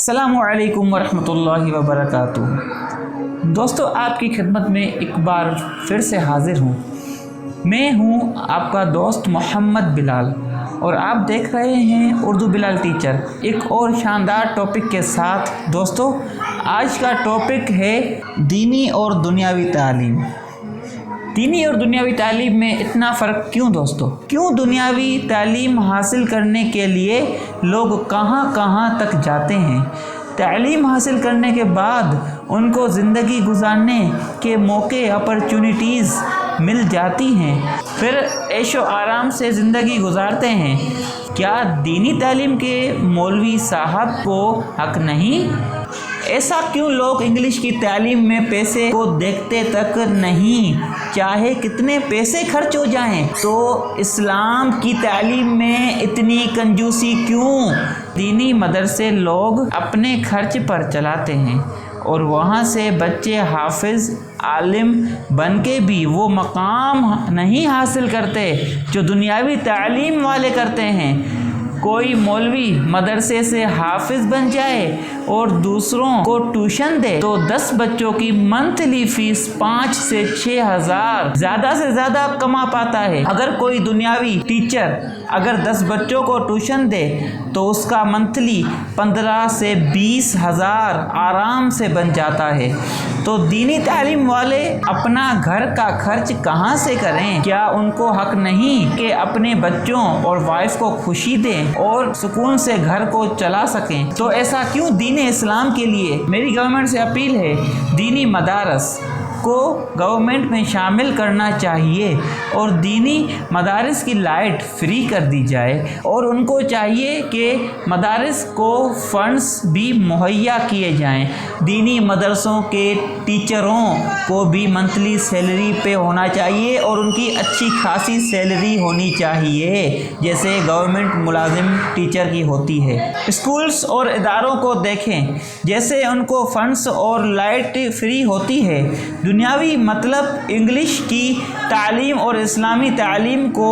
السلام علیکم ورحمۃ اللہ وبرکاتہ۔ دوستو، آپ کی خدمت میں ایک بار پھر سے حاضر ہوں۔ میں ہوں آپ کا دوست محمد بلال اور آپ دیکھ رہے ہیں اردو بلال ٹیچر، ایک اور شاندار ٹاپک کے ساتھ۔ دوستو، آج کا ٹاپک ہے دینی اور دنیاوی تعلیم۔ دینی اور دنیاوی تعلیم میں اتنا فرق کیوں دوستو؟ کیوں دنیاوی تعلیم حاصل کرنے کے لیے لوگ کہاں کہاں تک جاتے ہیں؟ تعلیم حاصل کرنے کے بعد ان کو زندگی گزارنے کے موقع اپرچونٹیز مل جاتی ہیں، پھر عیش و آرام سے زندگی گزارتے ہیں۔ کیا دینی تعلیم کے مولوی صاحب کو حق نہیں؟ ایسا کیوں لوگ انگلش کی تعلیم میں پیسے کو دیکھتے تک نہیں، چاہے کتنے پیسے خرچ ہو جائیں؟ تو اسلام کی تعلیم میں اتنی کنجوسی کیوں؟ دینی مدرسے لوگ اپنے خرچ پر چلاتے ہیں اور وہاں سے بچے حافظ عالم بن کے بھی وہ مقام نہیں حاصل کرتے جو دنیاوی تعلیم والے کرتے ہیں۔ کوئی مولوی مدرسے سے حافظ بن جائے اور دوسروں کو ٹیوشن دے تو 10 بچوں کی منتھلی فیس 5 سے 6 ہزار زیادہ سے زیادہ کما پاتا ہے۔ اگر کوئی دنیاوی ٹیچر اگر 10 بچوں کو ٹیوشن دے تو اس کا منتھلی 15 سے 20 ہزار آرام سے بن جاتا ہے۔ تو دینی تعلیم والے اپنا گھر کا خرچ کہاں سے کریں؟ کیا ان کو حق نہیں کہ اپنے بچوں اور وائف کو خوشی دیں اور سکون سے گھر کو چلا سکیں؟ تو ایسا کیوں؟ دین اسلام کے لیے میری گورنمنٹ سے اپیل ہے، دینی مدارس کو گورنمنٹ میں شامل کرنا چاہیے اور دینی مدارس کی لائٹ فری کر دی جائے، اور ان کو چاہیے کہ مدارس کو فنڈز بھی مہیا کیے جائیں۔ دینی مدرسوں کے ٹیچروں کو بھی منتھلی سیلری پے ہونا چاہیے اور ان کی اچھی خاصی سیلری ہونی چاہیے، جیسے گورنمنٹ ملازم ٹیچر کی ہوتی ہے۔ اسکولز اور اداروں کو دیکھیں، جیسے ان کو فنڈز اور لائٹ فری ہوتی ہے۔ دنیاوی مطلب انگلش کی تعلیم اور اسلامی تعلیم کو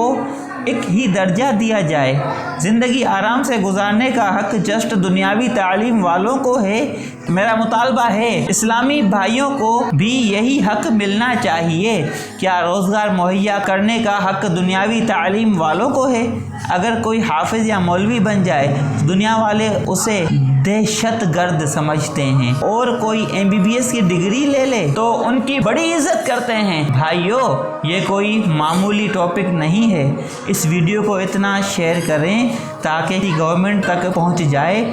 ایک ہی درجہ دیا جائے۔ زندگی آرام سے گزارنے کا حق جسٹ دنیاوی تعلیم والوں کو ہے۔ میرا مطالبہ ہے اسلامی بھائیوں کو بھی یہی حق ملنا چاہیے۔ کیا روزگار مہیا کرنے کا حق دنیاوی تعلیم والوں کو ہے؟ اگر کوئی حافظ یا مولوی بن جائے دنیا والے اسے دہشت گرد سمجھتے ہیں، اور کوئی MBBS کی ڈگری لے لے تو ان کی بڑی عزت کرتے ہیں۔ بھائیو، یہ کوئی معمولی ٹاپک نہیں ہے۔ اس ویڈیو کو اتنا شیئر کریں تاکہ گورنمنٹ تک پہنچ جائے۔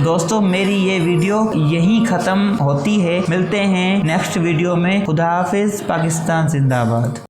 دوستو، میری یہ ویڈیو یہیں ختم ہوتی ہے، ملتے ہیں نیکسٹ ویڈیو میں۔ خدا حافظ، پاکستان زندہ باد۔